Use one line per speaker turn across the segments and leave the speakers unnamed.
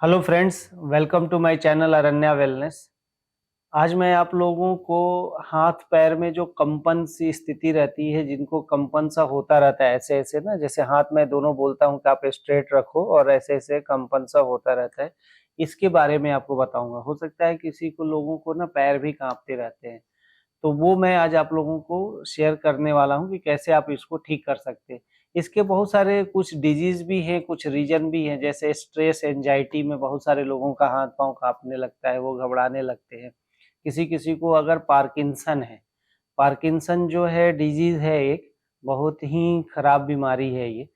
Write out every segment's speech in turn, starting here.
Hello friends, welcome to my channel Aranya wellness. आज मैं आप लोगों को हाथ पैर में जो कंपन सी स्थिति रहती है, जिनको कंपन सा होता रहता है ऐसे ऐसे ना, जैसे हाथ में दोनों बोलता हूँ कि आप स्ट्रेट रखो और ऐसे ऐसे कंपन सा होता रहता है, इसके बारे में आपको बताऊंगा। हो सकता है किसी को लोगों को ना पैर भी कांपते रहते हैं, तो वो मैं आज आप लोगों को शेयर करने वाला हूँ कि कैसे आप इसको ठीक कर सकते हैं। इसके बहुत सारे कुछ डिजीज भी हैं, कुछ रीजन भी हैं, जैसे स्ट्रेस एंजाइटी में बहुत सारे लोगों का हाथ पांव कांपने लगता है, वो घबराने लगते हैं। किसी किसी को अगर पार्किंसन है, पार्किंसन जो है डिजीज है, एक बहुत ही खराब बीमारी है ये।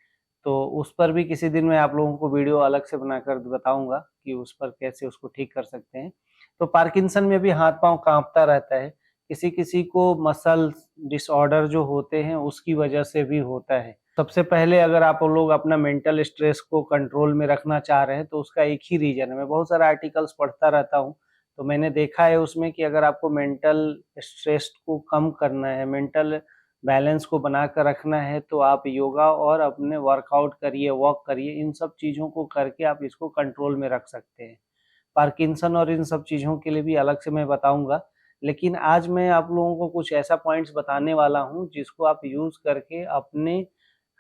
तो उस पर भी किसी दिन मैं आप लोगों को वीडियो अलग से बनाकर बताऊंगा कि उस पर कैसे उसको ठीक कर सकते हैं। तो पार्किंसन में भी हाथ पांव कांपता रहता है। किसी किसी को मसल डिसऑर्डर जो होते हैं उसकी वजह से भी होता है। सबसे पहले अगर आप लोग अपना मेंटल स्ट्रेस को कंट्रोल में रखना चाह रहे हैं तो उसका एक ही रीजन है। मैं बहुत सारे आर्टिकल्स पढ़ता रहता हूँ, तो मैंने देखा है उसमें कि अगर आपको मेंटल स्ट्रेस को कम करना है, मेंटल बैलेंस को बनाकर रखना है, तो आप योगा और अपने वर्कआउट करिए, वॉक करिए। इन सब चीज़ों को करके आप इसको कंट्रोल में रख सकते हैं। पार्किंसन और इन सब चीज़ों के लिए भी अलग से मैं बताऊंगा, लेकिन आज मैं आप लोगों को कुछ ऐसा पॉइंट्स बताने वाला हूं जिसको आप यूज़ करके अपने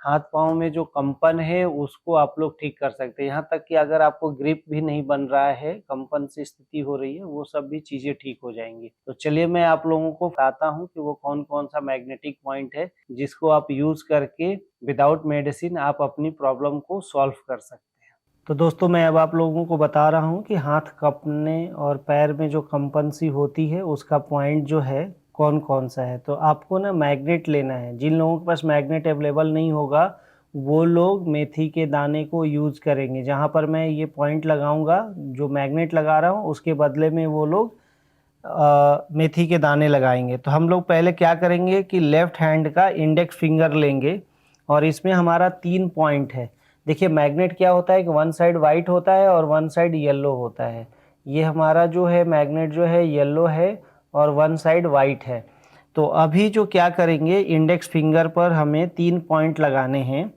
हाथ पाँव में जो कंपन है उसको आप लोग ठीक कर सकते हैं। यहाँ तक कि अगर आपको ग्रिप भी नहीं बन रहा है, कंपन से स्थिति हो रही है, वो सब भी चीज़ें ठीक हो जाएंगी। तो चलिए मैं आप लोगों को बताता हूँ कि वो कौन कौन सा मैग्नेटिक पॉइंट है जिसको आप यूज़ करके विदाउट मेडिसिन आप अपनी प्रॉब्लम को सॉल्व कर सकते हैं। तो दोस्तों, मैं अब आप लोगों को बता रहा हूँ कि हाथ कांपने और पैर में जो कंपन सी होती है उसका पॉइंट जो है कौन कौन सा है। तो आपको ना मैग्नेट लेना है। जिन लोगों के पास मैग्नेट अवेलेबल नहीं होगा वो लोग मेथी के दाने को यूज़ करेंगे। जहाँ पर मैं ये पॉइंट लगाऊंगा, जो मैग्नेट लगा रहा हूँ, उसके बदले में वो लोग मेथी के दाने लगाएंगे। तो हम लोग पहले क्या करेंगे कि लेफ्ट हैंड का इंडेक्स फिंगर लेंगे और इसमें हमारा 3 पॉइंट है। देखिए, मैग्नेट क्या होता है कि वन साइड वाइट होता है और वन साइड येलो होता है। ये हमारा जो है मैग्नेट जो है येलो है और वन साइड वाइट है। तो अभी जो क्या करेंगे, इंडेक्स फिंगर पर हमें 3 पॉइंट लगाने हैं।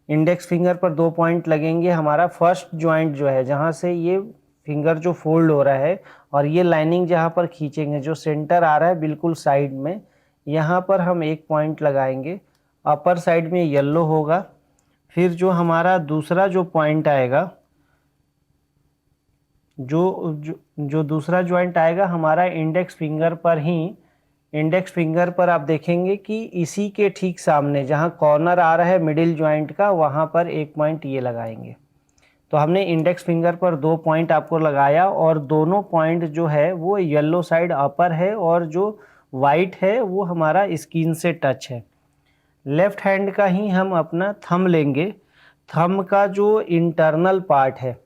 इंडेक्स फिंगर पर 2 पॉइंट लगेंगे। हमारा फर्स्ट जॉइंट जो है, जहाँ से ये फिंगर जो फोल्ड हो रहा है और ये लाइनिंग जहाँ पर खींचेंगे, जो सेंटर आ रहा है बिल्कुल साइड में, यहाँ पर हम 1 पॉइंट लगाएंगे। अपर साइड में येलो होगा। फिर जो हमारा दूसरा जो पॉइंट आएगा, जो दूसरा जॉइंट आएगा हमारा इंडेक्स फिंगर पर ही, इंडेक्स फिंगर पर आप देखेंगे कि इसी के ठीक सामने जहाँ कॉर्नर आ रहा है मिडिल जॉइंट का, वहाँ पर 1 पॉइंट ये लगाएंगे। तो हमने इंडेक्स फिंगर पर 2 पॉइंट आपको लगाया और दोनों पॉइंट जो है वो येलो साइड अपर है और जो वाइट है वो हमारा स्किन से टच है। लेफ्ट हैंड का ही हम अपना थंब लेंगे। थंब का जो इंटरनल पार्ट है,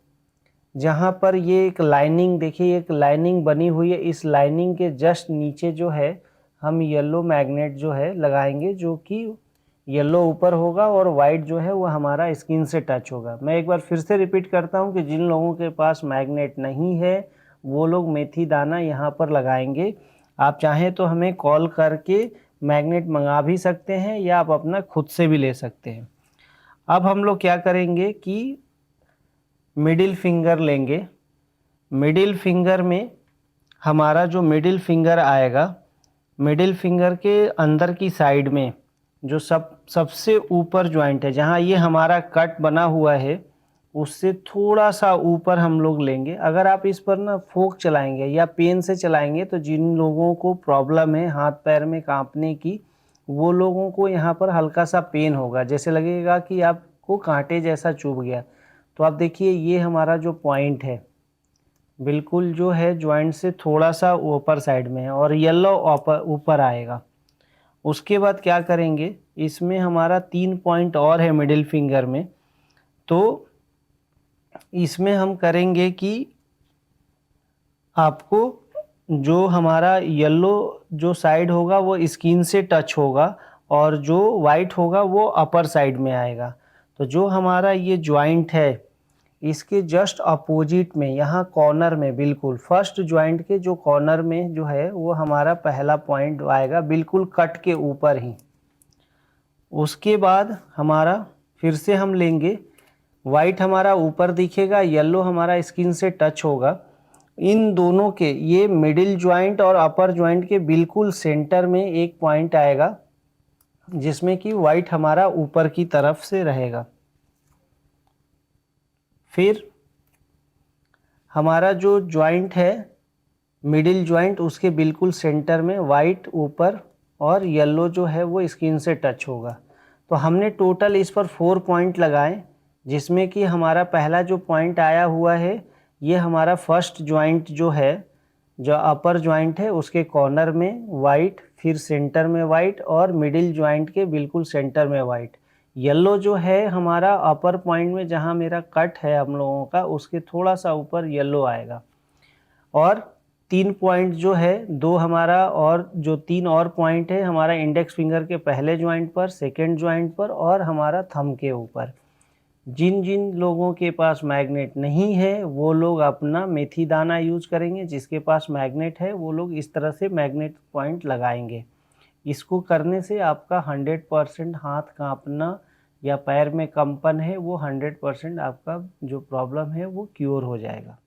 जहाँ पर ये एक लाइनिंग, देखिए एक लाइनिंग बनी हुई है, इस लाइनिंग के जस्ट नीचे जो है हम येलो मैग्नेट जो है लगाएंगे, जो कि येलो ऊपर होगा और वाइट जो है वो हमारा स्किन से टच होगा। मैं एक बार फिर से रिपीट करता हूँ कि जिन लोगों के पास मैग्नेट नहीं है वो लोग मेथी दाना यहाँ पर लगाएंगे। आप चाहें तो हमें कॉल करके मैग्नेट मंगा भी सकते हैं या आप अपना खुद से भी ले सकते हैं। अब हम लोग क्या करेंगे कि मिडिल फिंगर लेंगे। मिडिल फिंगर में हमारा जो मिडिल फिंगर आएगा, मिडिल फिंगर के अंदर की साइड में जो सबसे ऊपर जॉइंट है, जहाँ ये हमारा कट बना हुआ है, उससे थोड़ा सा ऊपर हम लोग लेंगे। अगर आप इस पर ना फोक चलाएंगे या पेन से चलाएंगे तो जिन लोगों को प्रॉब्लम है हाथ पैर में कांपने की, वो लोगों को यहाँ पर हल्का सा पेन होगा, जैसे लगेगा कि आपको कांटे जैसा चुभ गया। तो आप देखिए ये हमारा जो पॉइंट है बिल्कुल जो है जॉइंट से थोड़ा सा ऊपर साइड में है और येलो ऊपर आएगा। उसके बाद क्या करेंगे, इसमें हमारा 3 पॉइंट और है मिडिल फिंगर में। तो इसमें हम करेंगे कि आपको जो हमारा येलो जो साइड होगा वो स्किन से टच होगा और जो वाइट होगा वो अपर साइड में आएगा। तो जो हमारा ये जॉइंट है इसके जस्ट अपोजिट में, यहाँ कॉर्नर में, बिल्कुल फर्स्ट जॉइंट के जो कॉर्नर में जो है वो हमारा पहला पॉइंट आएगा, बिल्कुल कट के ऊपर ही। उसके बाद हमारा फिर से हम लेंगे वाइट हमारा ऊपर दिखेगा, येलो हमारा स्किन से टच होगा। इन दोनों के ये मिडिल जॉइंट और अपर जॉइंट के बिल्कुल सेंटर में एक पॉइंट आएगा जिसमें कि वाइट हमारा ऊपर की तरफ से रहेगा। फिर हमारा जो जॉइंट है मिडिल जॉइंट, उसके बिल्कुल सेंटर में वाइट ऊपर और येलो जो है वो स्किन से टच होगा। तो हमने टोटल इस पर 4 पॉइंट लगाए, जिसमें कि हमारा पहला जो पॉइंट आया हुआ है ये हमारा फर्स्ट जॉइंट जो है, जो अपर जॉइंट है उसके कॉर्नर में वाइट, फिर सेंटर में वाइट और मिडिल जॉइंट के बिल्कुल सेंटर में वाइट। येलो जो है हमारा अपर पॉइंट में, जहाँ मेरा कट है हम लोगों का, उसके थोड़ा सा ऊपर येलो आएगा। और 3 पॉइंट जो है, 2 हमारा और जो 3 और पॉइंट है हमारा इंडेक्स फिंगर के पहले जॉइंट पर, सेकेंड जॉइंट पर और हमारा थंब के ऊपर। जिन जिन लोगों के पास मैग्नेट नहीं है वो लोग अपना मेथी दाना यूज करेंगे, जिसके पास मैग्नेट है वो लोग इस तरह से मैग्नेट पॉइंट लगाएंगे। इसको करने से आपका 100% हाथ कांपना या पैर में कंपन है वो 100% आपका जो प्रॉब्लम है वो क्योर हो जाएगा।